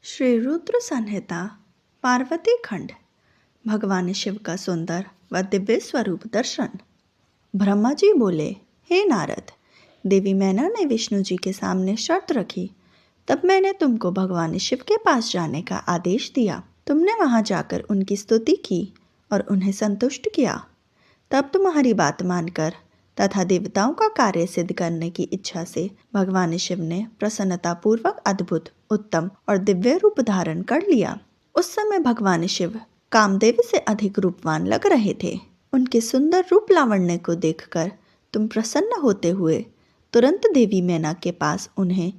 श्री रुद्र संहिता पार्वती खंड। भगवान शिव का सुंदर व दिव्य स्वरूप दर्शन। ब्रह्मा जी बोले, हे नारद, देवी मैना ने विष्णु जी के सामने शर्त रखी, तब मैंने तुमको भगवान शिव के पास जाने का आदेश दिया। तुमने वहां जाकर उनकी स्तुति की और उन्हें संतुष्ट किया। तब तुम्हारी बात मानकर तथा देवताओं का कार्य सिद्ध करने की इच्छा से भगवान शिव ने प्रसन्नतापूर्वक अद्भुत, उत्तम और दिव्य रूप धारण कर लिया। उस समय भगवान शिव कामदेव से अधिक रूपवान लग रहे थे। उनके सुंदर रूप लावण्य को देखकर तुम प्रसन्न होते हुए तुरंत देवी मैना के पास उन्हें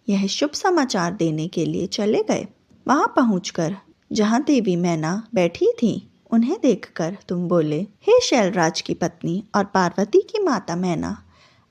यह शुभ समाचार देने के लिए चले गए। वहां पहुंचकर जहां देवी मैना बैठी थी, उन्हें देखकर तुम बोले, हे शैलराज की पत्नी और पार्वती की माता मैना,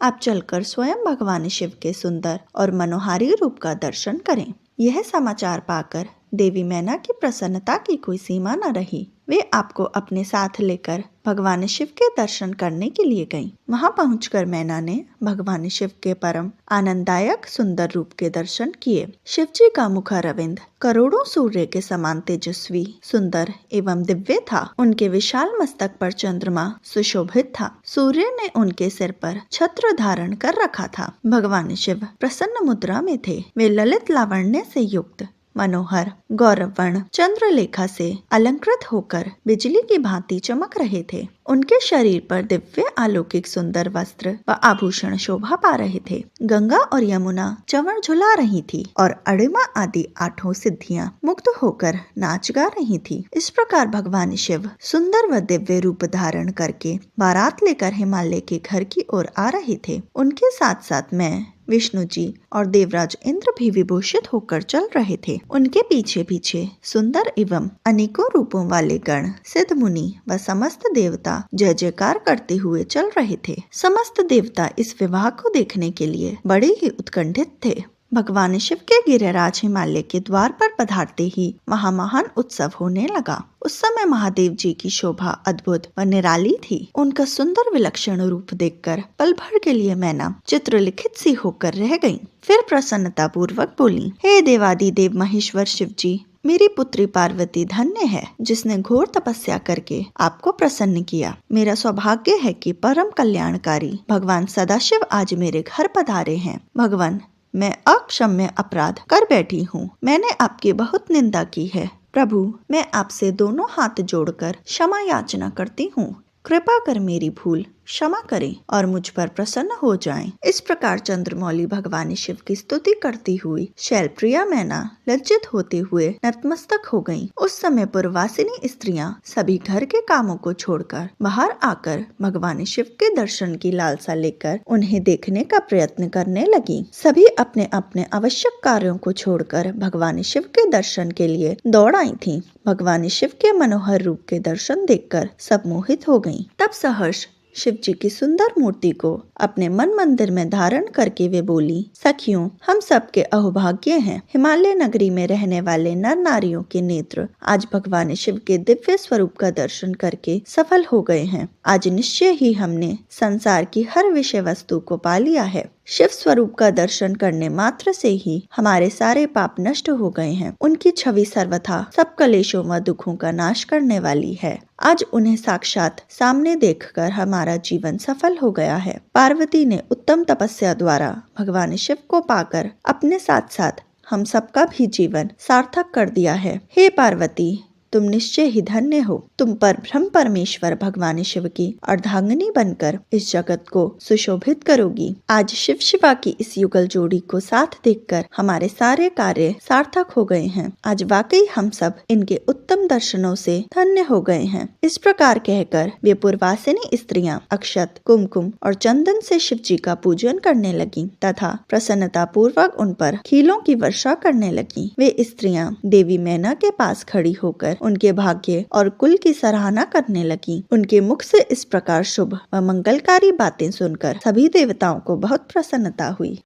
आप चलकर स्वयं भगवान शिव के सुंदर और मनोहारी रूप का दर्शन करें। यह समाचार पाकर देवी मैना की प्रसन्नता की कोई सीमा न रही। वे आपको अपने साथ लेकर भगवान शिव के दर्शन करने के लिए गईं। वहां पहुंचकर मैना ने भगवान शिव के परम आनंददायक सुंदर रूप के दर्शन किए। शिव जी का मुखारविंद करोड़ों सूर्य के समान तेजस्वी, सुंदर एवं दिव्य था। उनके विशाल मस्तक पर चंद्रमा सुशोभित था। सूर्य ने उनके सिर पर छत्र धारण कर रखा था। भगवान शिव प्रसन्न मुद्रा में थे। वे ललित लावण्य से युक्त, मनोहर, गौरवर्ण चंद्रलेखा से अलंकृत होकर बिजली की भांति चमक रहे थे। उनके शरीर पर दिव्य अलौकिक सुंदर वस्त्र व आभूषण शोभा पा रहे थे। गंगा और यमुना चंवर झुला रही थी और अणिमा आदि 8 सिद्धियां मुक्त होकर नाच गा रही थी। इस प्रकार भगवान शिव सुंदर व दिव्य रूप धारण करके बारात लेकर हिमालय के घर की ओर आ रहे थे। उनके साथ साथ मैं, विष्णु जी और देवराज इंद्र भी विभूषित होकर चल रहे थे। उनके पीछे पीछे सुंदर एवं अनेकों रूपों वाले गण, सिद्ध मुनि व समस्त देवता जय जयकार करते हुए चल रहे थे। समस्त देवता इस विवाह को देखने के लिए बड़े ही उत्कंठित थे। भगवान शिव के गिरिराज हिमालय के द्वार पर पधारते ही वहाँ महान उत्सव होने लगा। उस समय महादेव जी की शोभा अद्भुत व निराली थी। उनका सुंदर विलक्षण रूप देखकर पल भर के लिए मैना चित्रलिखित सी होकर रह गई। फिर प्रसन्नता पूर्वक बोली, हे देवादिदेव महेश्वर शिव जी, मेरी पुत्री पार्वती धन्य है जिसने घोर तपस्या करके आपको प्रसन्न किया। मेरा सौभाग्य है कि परम कल्याणकारी भगवान सदाशिव आज मेरे घर पधारे हैं। भगवान, मैं अक्षम्य अपराध कर बैठी हूँ। मैंने आपकी बहुत निंदा की है। प्रभु, मैं आपसे दोनों हाथ जोड़कर क्षमा याचना करती हूँ। कृपा कर मेरी भूल क्षमा करें और मुझ पर प्रसन्न हो जाएं। इस प्रकार चंद्रमौली भगवान शिव की स्तुति करती हुई शैलप्रिया मैना लज्जित होते हुए नतमस्तक हो गईं। उस समय पूर्ववासिनी स्त्रियां सभी घर के कामों को छोड़कर बाहर आकर भगवान शिव के दर्शन की लालसा लेकर उन्हें देखने का प्रयत्न करने लगी। सभी अपने अपने आवश्यक कार्यों को छोड़कर भगवान शिव के दर्शन के लिए दौड़ आई थीं। भगवान शिव के मनोहर रूप के दर्शन देखकर सब मोहित हो गईं। तब सहर्ष शिव जी की सुंदर मूर्ति को अपने मन मंदिर में धारण करके वे बोली, सखियों, हम सबके अहोभाग्य हैं। हिमालय नगरी में रहने वाले नर नारियों के नेत्र आज भगवान शिव के दिव्य स्वरूप का दर्शन करके सफल हो गए हैं। आज निश्चय ही हमने संसार की हर विषय वस्तु को पा लिया है। शिव स्वरूप का दर्शन करने मात्र से ही हमारे सारे पाप नष्ट हो गए हैं। उनकी छवि सर्वथा सब कलेशों व दुखों का नाश करने वाली है। आज उन्हें साक्षात सामने देखकर हमारा जीवन सफल हो गया है। पार्वती ने उत्तम तपस्या द्वारा भगवान शिव को पाकर अपने साथ साथ हम सबका भी जीवन सार्थक कर दिया है। हे पार्वती, तुम निश्चय ही धन्य हो। तुम पर ब्रह्म परमेश्वर भगवान शिव की अर्धांगिनी बनकर इस जगत को सुशोभित करोगी। आज शिव शिवा की इस युगल जोड़ी को साथ देखकर हमारे सारे कार्य सार्थक हो गए हैं। आज वाकई हम सब इनके उत्तम दर्शनों से धन्य हो गए हैं। इस प्रकार कहकर वे पूर्ववासिनी स्त्रियां अक्षत, कुमकुम और चंदन से शिव जी का पूजन करने लगी तथा प्रसन्नता पूर्वक उन पर खीलों की वर्षा करने लगी। वे स्त्रियां देवी मैना के पास खड़ी होकर उनके भाग्य और कुल की सराहना करने लगी। उनके मुख से इस प्रकार शुभ व मंगलकारी बातें सुनकर सभी देवताओं को बहुत प्रसन्नता हुई।